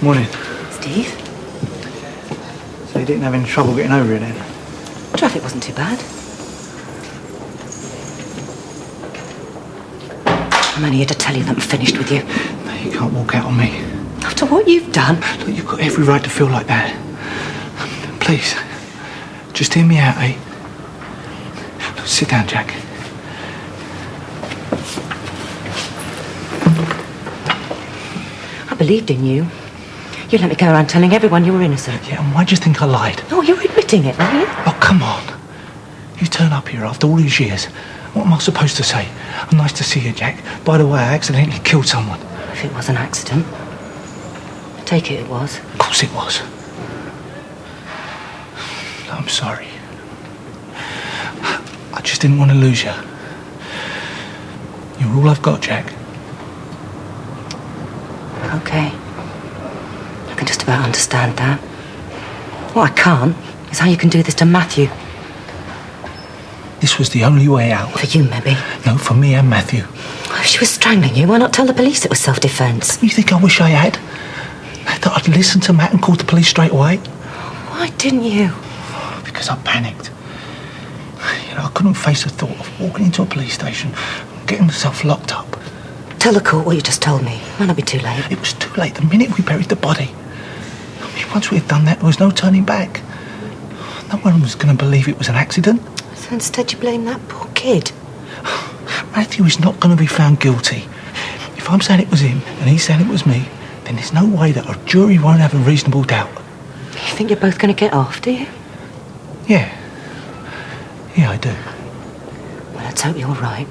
Morning. Steve? So you didn't have any trouble getting over it then? Traffic wasn't too bad. I'm only here to tell you that I'm finished with you. No, you can't walk out on me. After what you've done. Look, you've got every right to feel like that. Please, just hear me out, eh? Look, sit down, Jack. I believed in you. You let me go around telling everyone you were innocent. Yeah, and why do you think I lied? Oh, you're admitting it, aren't you? Oh, come on. You turn up here after all these years. What am I supposed to say? Oh, nice to see you, Jack. By the way, I accidentally killed someone. If it was an accident. I take it was. Of course it was. I'm sorry. I just didn't want to lose you. You're all I've got, Jack. Okay. I can just about understand that. What I can't is how you can do this to Matthew. This was the only way out. For you, maybe. No, for me and Matthew. If she was strangling you, why not tell the police it was self-defence? You think I wish I had? That I'd listened to Matt and called the police straight away? Why didn't you? Because I panicked. You know, I couldn't face the thought of walking into a police station and getting myself locked up. Tell the court what you just told me. Might not be too late. It was too late the minute we buried the body. I mean, once we had done that, there was no turning back. No one was going to believe it was an accident. So instead you blame that poor kid. Matthew is not going to be found guilty. If I'm saying it was him and he's saying it was me, then there's no way that a jury won't have a reasonable doubt. You think you're both going to get off, do you? Yeah. Yeah, I do. Well, let's hope you're right.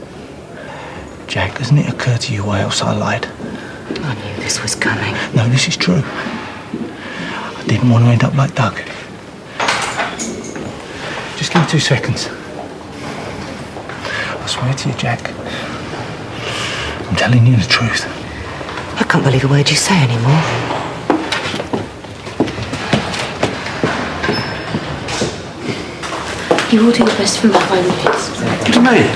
Jack, hasn't it occurred to you why else I lied? I knew this was coming. No, this is true. I didn't want to end up like Doug. Just give me 2 seconds. I swear to you, Jack, I'm telling you the truth. I can't believe a word you say anymore. You will do your best for Matt, won't you? What do you mean?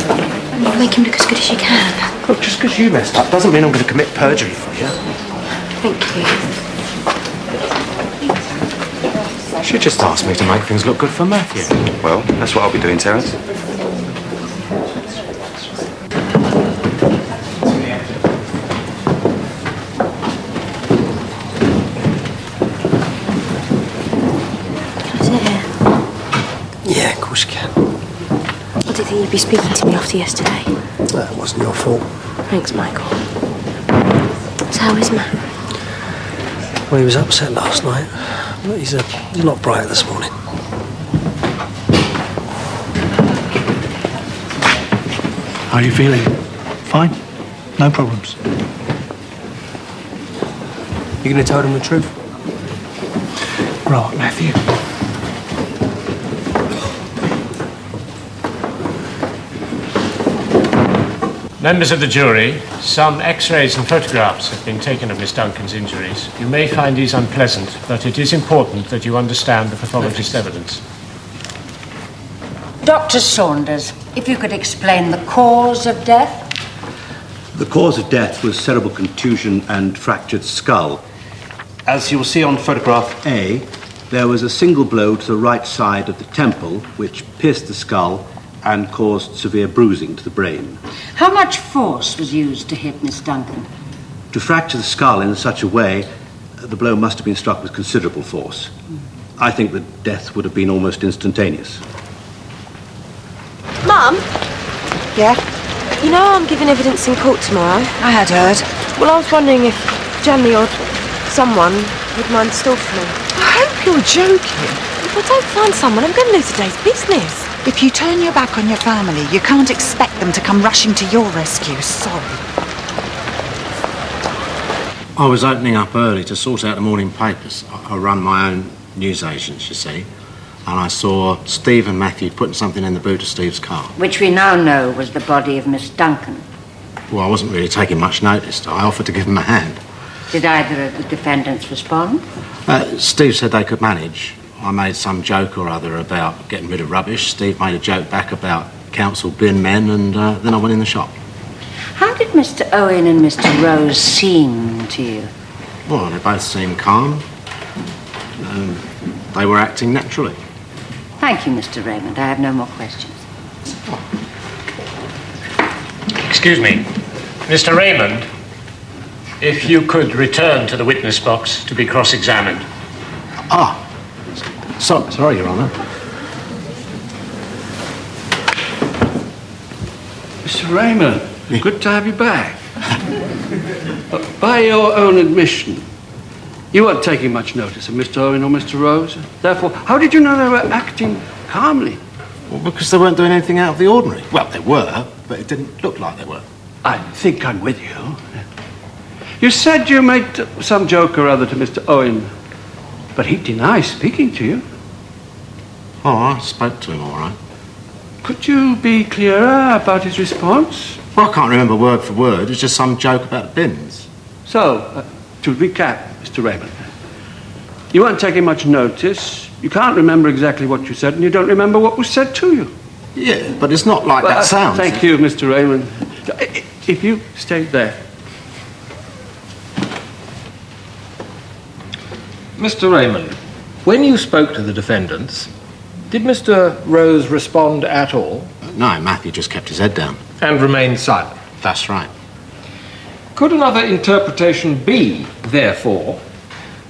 You'll make him look as good as you can. Look, just because you messed up doesn't mean I'm going to commit perjury for you. Thank you. She just asked me to make things look good for Matthew. Well, that's what I'll be doing, Terence. Yeah, of course you can. I didn't think you'd be speaking to me after yesterday. That wasn't your fault. Thanks, Michael. So how is Matt? Well, he was upset last night. But he's a lot brighter this morning. How are you feeling? Fine. No problems. You going to tell them the truth? Right, Matthew. Members of the jury, some X-rays and photographs have been taken of Miss Duncan's injuries. You may find these unpleasant, but it is important that you understand the pathologist's evidence. Dr. Saunders, if you could explain the cause of death. The cause of death was cerebral contusion and fractured skull. As you will see on photograph A, there was a single blow to the right side of the temple which pierced the skull and caused severe bruising to the brain. How much force was used to hit Miss Duncan? To fracture the skull in such a way, the blow must have been struck with considerable force. I think that death would have been almost instantaneous. Mum, Yeah? you know I'm giving evidence in court tomorrow. I had heard. Well, I was wondering if Jenny or someone would mind stalking me. I hope you're joking. If I don't find someone, I'm going to lose a day's business. If you turn your back on your family, you can't expect them to come rushing to your rescue. Sorry. I was opening up early to sort out the morning papers. I run my own news agents, you see. And I saw Steve and Matthew putting something in the boot of Steve's car. Which we now know was the body of Miss Duncan. Well, I wasn't really taking much notice. I offered to give them a hand. Did either of the defendants respond? Steve said they could manage. I made some joke or other about getting rid of rubbish. Steve made a joke back about council bin men, and then I went in the shop. How did Mr. Owen and Mr. Rose seem to you? Well, they both seemed calm. They were acting naturally. Thank you, Mr. Raymond. I have no more questions. Excuse me. Mr. Raymond, if you could return to the witness box to be cross-examined. Sorry, Your Honour. Mr. Raymond, good to have you back. By your own admission, you weren't taking much notice of Mr. Owen or Mr. Rose. Therefore, how did you know they were acting calmly? Well, because they weren't doing anything out of the ordinary. Well, they were, but it didn't look like they were. I think I'm with you. You said you made some joke or other to Mr. Owen, but he denied speaking to you. Oh, I spoke to him all right. Could you be clearer about his response? Well, I can't remember word for word. It was just some joke about bins. So, to recap, Mr. Raymond, you weren't taking much notice, you can't remember exactly what you said, and you don't remember what was said to you. Yeah, but it's not like that sounds. Thank you, Mr. Raymond. If you stay there. Mr. Raymond, when you spoke to the defendants, did Mr. Rose respond at all? No, Matthew just kept his head down. And remained silent? That's right. Could another interpretation be, therefore,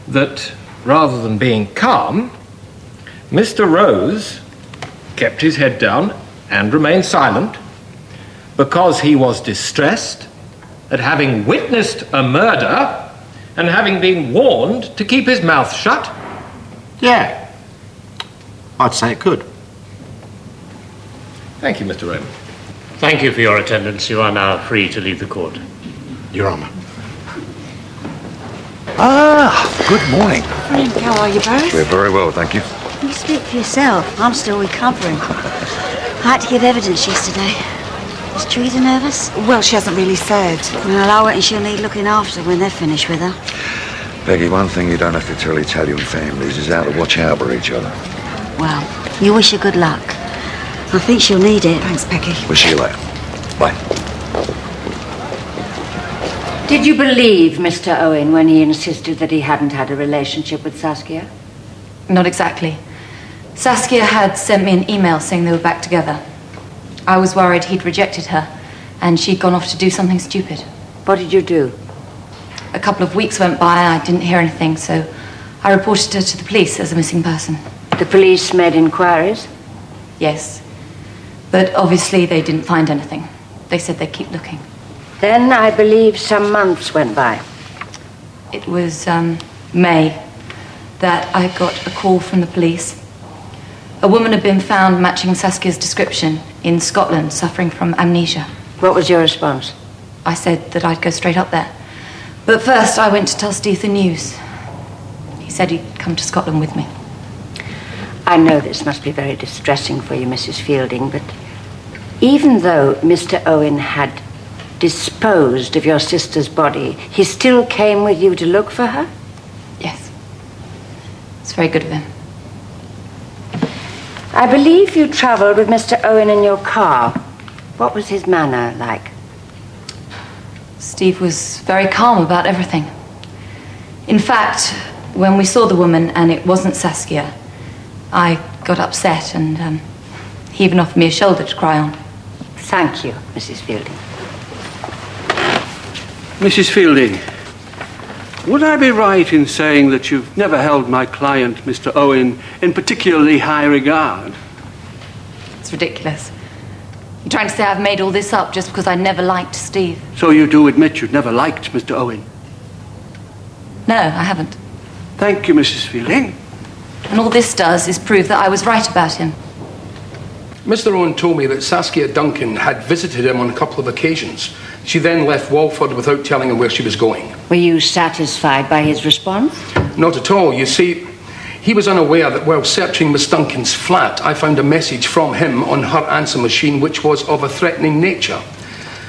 that rather than being calm, Mr. Rose kept his head down and remained silent because he was distressed at having witnessed a murder and having been warned to keep his mouth shut? Yeah. I'd say it could. Thank you, Mr. Raymond. Thank you for your attendance. You are now free to leave the court. Your Honour. Good morning. Frank, how are you both? We're very well, thank you. You speak for yourself. I'm still recovering. I had to give evidence yesterday. Is Teresa nervous? Well, she hasn't really said. Well, I reckon she'll need looking after when they're finished with her. Peggy, one thing you don't have to tell Italian families is how to watch out for each other. Well, you wish her good luck. I think she'll need it. Thanks, Peggy. We'll see you later. Bye. Did you believe Mr. Owen when he insisted that he hadn't had a relationship with Saskia? Not exactly. Saskia had sent me an email saying they were back together. I was worried he'd rejected her, and she'd gone off to do something stupid. What did you do? A couple of weeks went by, I didn't hear anything, so I reported her to the police as a missing person. The police made inquiries? Yes. But obviously they didn't find anything. They said they'd keep looking. Then I believe some months went by. It was May that I got a call from the police. A woman had been found matching Saskia's description in Scotland, suffering from amnesia. What was your response? I said that I'd go straight up there. But first I went to tell Steve the news. He said he'd come to Scotland with me. I know this must be very distressing for you, Mrs. Fielding, but even though Mr. Owen had disposed of your sister's body, he still came with you to look for her? Yes. It's very good of him. I believe you travelled with Mr. Owen in your car. What was his manner like? Steve was very calm about everything. In fact, when we saw the woman and it wasn't Saskia, I got upset and he even offered me a shoulder to cry on. Thank you, Mrs. Fielding. Mrs. Fielding, would I be right in saying that you've never held my client, Mr. Owen, in particularly high regard? It's ridiculous. You're trying to say I've made all this up just because I never liked Steve? So you do admit you've never liked Mr. Owen? No, I haven't. Thank you, Mrs. Fielding. And all this does is prove that I was right about him. Mr. Owen told me that Saskia Duncan had visited him on a couple of occasions. She then left Walford without telling him where she was going. Were you satisfied by his response? Not at all. You see, he was unaware that while searching Miss Duncan's flat, I found a message from him on her answer machine which was of a threatening nature.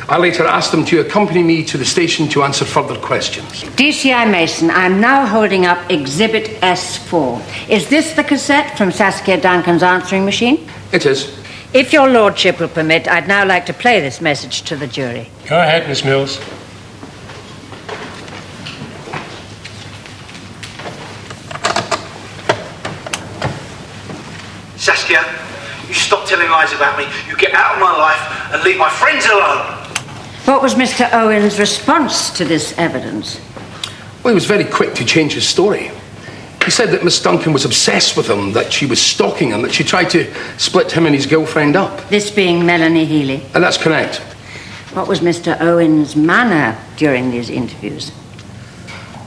I later asked him to accompany me to the station to answer further questions. DCI Mason, I'm now holding up Exhibit S4. Is this the cassette from Saskia Duncan's answering machine? It is. If your lordship will permit, I'd now like to play this message to the jury. Go ahead, Miss Mills. Saskia, you stop telling lies about me. You get out of my life and leave my friends alone. What was Mr. Owen's response to this evidence? Well, he was very quick to change his story. He said that Miss Duncan was obsessed with him, that she was stalking him, that she tried to split him and his girlfriend up. This being Melanie Healy? And that's correct. What was Mr. Owen's manner during these interviews?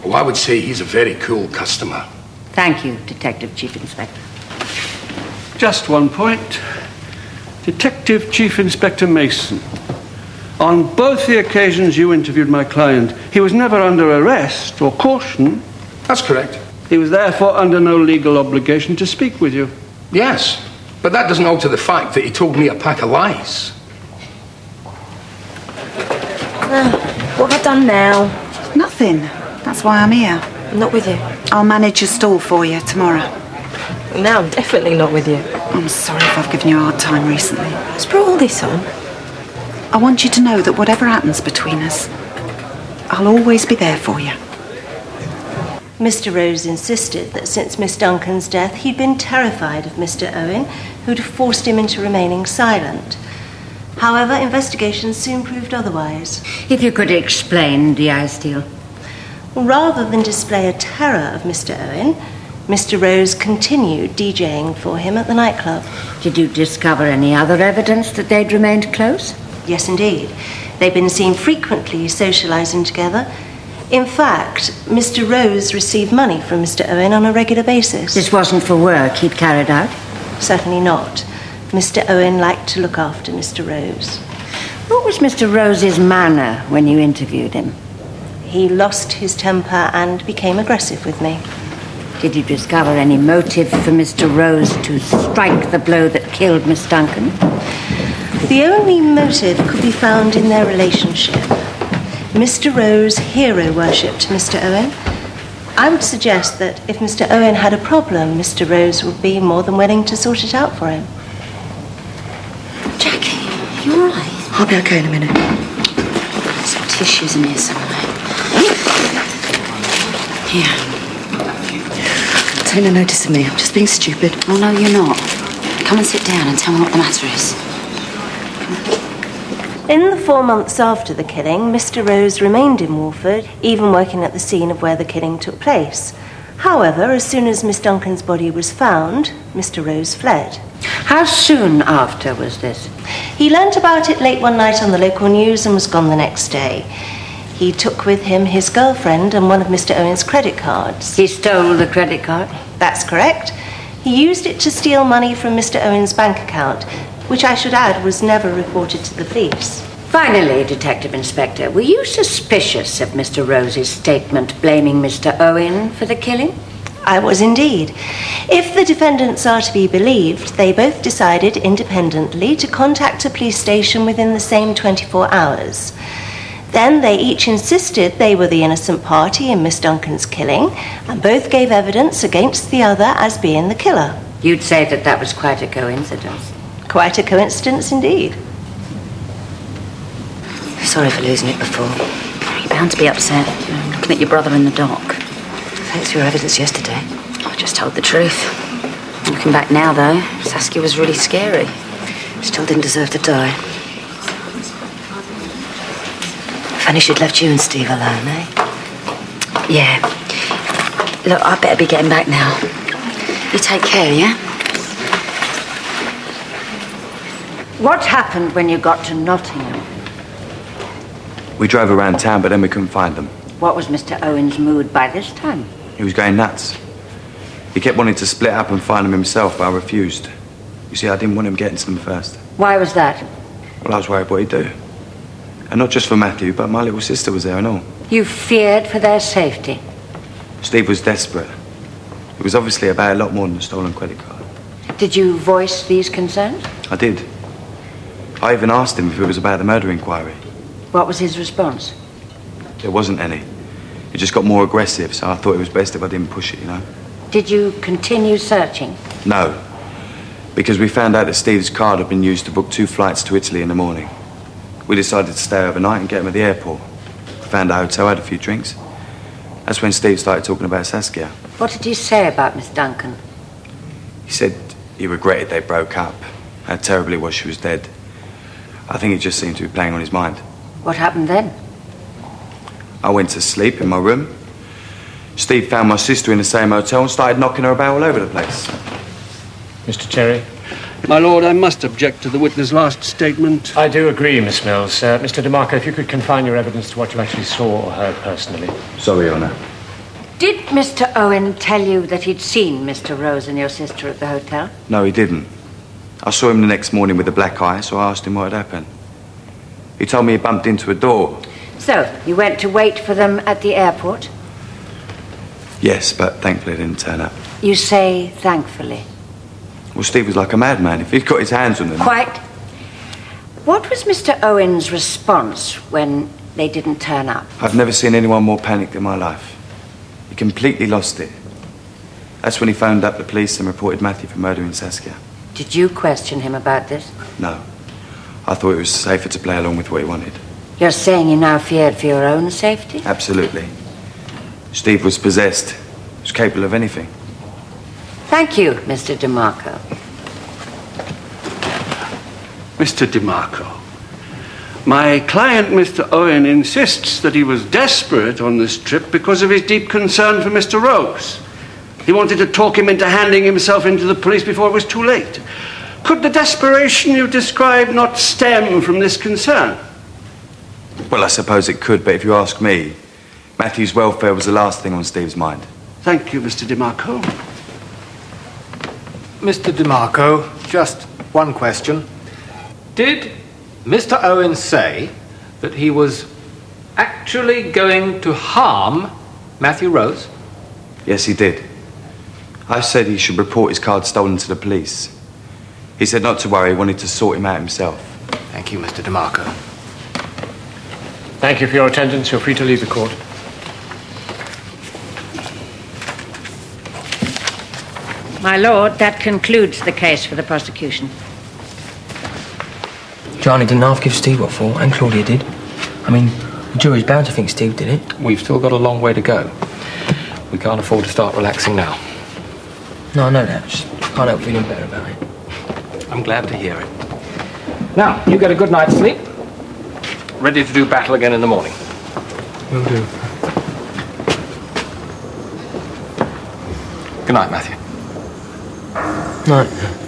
Well, I would say he's a very cool customer. Thank you, Detective Chief Inspector. Just one point. Detective Chief Inspector Mason. On both the occasions you interviewed my client, he was never under arrest or caution. That's correct. He was therefore under no legal obligation to speak with you. Yes, but that doesn't alter the fact that he told me a pack of lies. What have I done now? Nothing. That's why I'm here. I'm not with you. I'll manage your stall for you tomorrow. Now I'm definitely not with you. I'm sorry if I've given you a hard time recently. What's brought all this on? I want you to know that whatever happens between us, I'll always be there for you. Mr. Rose insisted that since Miss Duncan's death, he'd been terrified of Mr. Owen, who'd forced him into remaining silent. However, investigations soon proved otherwise. If you could explain the eye steal. Rather than display a terror of Mr. Owen, Mr. Rose continued DJing for him at the nightclub. Did you discover any other evidence that they'd remained close? Yes, indeed. They'd been seen frequently socialising together. In fact, Mr. Rose received money from Mr. Owen on a regular basis. This wasn't for work he'd carried out? Certainly not. Mr. Owen liked to look after Mr. Rose. What was Mr. Rose's manner when you interviewed him? He lost his temper and became aggressive with me. Did you discover any motive for Mr. Rose to strike the blow that killed Miss Duncan? The only motive could be found in their relationship. Mr. Rose hero-worshipped Mr. Owen. I would suggest that if Mr. Owen had a problem, Mr. Rose would be more than willing to sort it out for him. Jackie, you all right? I'll be okay in a minute. There's some tissues in here somewhere. Here. Take no notice of me. I'm just being stupid. Oh, no, you're not. Come and sit down and tell me what the matter is. In the 4 months after the killing, Mr. Rose remained in Walford, even working at the scene of where the killing took place. However, as soon as Miss Duncan's body was found, Mr. Rose fled. How soon after was this? He learnt about it late one night on the local news and was gone the next day. He took with him his girlfriend and one of Mr. Owen's credit cards. He stole the credit card? That's correct. He used it to steal money from Mr. Owen's bank account, which I should add was never reported to the police. Finally, Detective Inspector, were you suspicious of Mr. Rose's statement blaming Mr. Owen for the killing? I was indeed. If the defendants are to be believed, they both decided independently to contact a police station within the same 24 hours. Then they each insisted they were the innocent party in Miss Duncan's killing, and both gave evidence against the other as being the killer. You'd say that that was quite a coincidence. Quite a coincidence indeed. Sorry for losing it before. You're bound to be upset, looking at your brother in the dock. Thanks for your evidence yesterday. I just told the truth. Looking back now, though, Saskia was really scary. Still didn't deserve to die. Funny she'd left you and Steve alone, eh? Yeah. Look, I better be getting back now. You take care, yeah? What happened when you got to Nottingham? We drove around town, but then we couldn't find them. What was Mr. Owen's mood by this time? He was going nuts. He kept wanting to split up and find them himself, but I refused. You see, I didn't want him getting to them first. Why was that? Well, I was worried what he'd do. And not just for Matthew, but my little sister was there and all. You feared for their safety? Steve was desperate. It was obviously about a lot more than a stolen credit card. Did you voice these concerns? I did. I even asked him if it was about the murder inquiry. What was his response? There wasn't any. He just got more aggressive, so I thought it was best if I didn't push it, you know? Did you continue searching? No. Because we found out that Steve's card had been used to book 2 flights to Italy in the morning. We decided to stay overnight and get him at the airport. We found a hotel, had a few drinks. That's when Steve started talking about Saskia. What did he say about Miss Duncan? He said He regretted they broke up. How terrible it was she was dead. I think he just seemed to be playing on his mind. What happened then? I went to sleep in my room. Steve found my sister in the same hotel and started knocking her about all over the place. Mr. Cherry? My lord, I must object to the witness' last statement. I do agree, Miss Mills. Mr. DeMarco, if you could confine your evidence to what you actually saw or heard personally. Sorry, Your Honour. Did Mr. Owen tell you that he'd seen Mr. Rose and your sister at the hotel? No, he didn't. I saw him the next morning with a black eye, so I asked him what had happened. He told me he bumped into a door. So, you went to wait for them at the airport? Yes, but thankfully it didn't turn up. You say thankfully. Well, Steve was like a madman. If he'd got his hands on them... Quite. What was Mr. Owen's response when they didn't turn up? I've never seen anyone more panicked in my life. He completely lost it. That's when he phoned up the police and reported Matthew for murdering Saskia. Did you question him about this? No. I thought it was safer to play along with what he wanted. You're saying you now feared for your own safety? Absolutely. Steve was possessed. He was capable of anything. Thank you, Mr. DeMarco. Mr. DeMarco, my client, Mr. Owen, insists that he was desperate on this trip because of his deep concern for Mr. Rose. He wanted to talk him into handing himself into the police before it was too late. Could the desperation you describe not stem from this concern? Well, I suppose it could, but if you ask me, Matthew's welfare was the last thing on Steve's mind. Thank you, Mr. DeMarco. Mr. DeMarco, just one question. Did Mr. Owen say that he was actually going to harm Matthew Rose? Yes, he did. I said he should report his card stolen to the police. He said not to worry, he wanted to sort him out himself. Thank you, Mr. DeMarco. Thank you for your attendance. You're free to leave the court. My lord, that concludes the case for the prosecution. Johnny didn't half give Steve what for, and Claudia did. I mean, the jury's bound to think Steve did it. We've still got a long way to go. We can't afford to start relaxing now. No, I know that. Just can't help feeling better about it. I'm glad to hear it. Now, you get a good night's sleep. Ready to do battle again in the morning. Will do. Good night, Matthew. Night.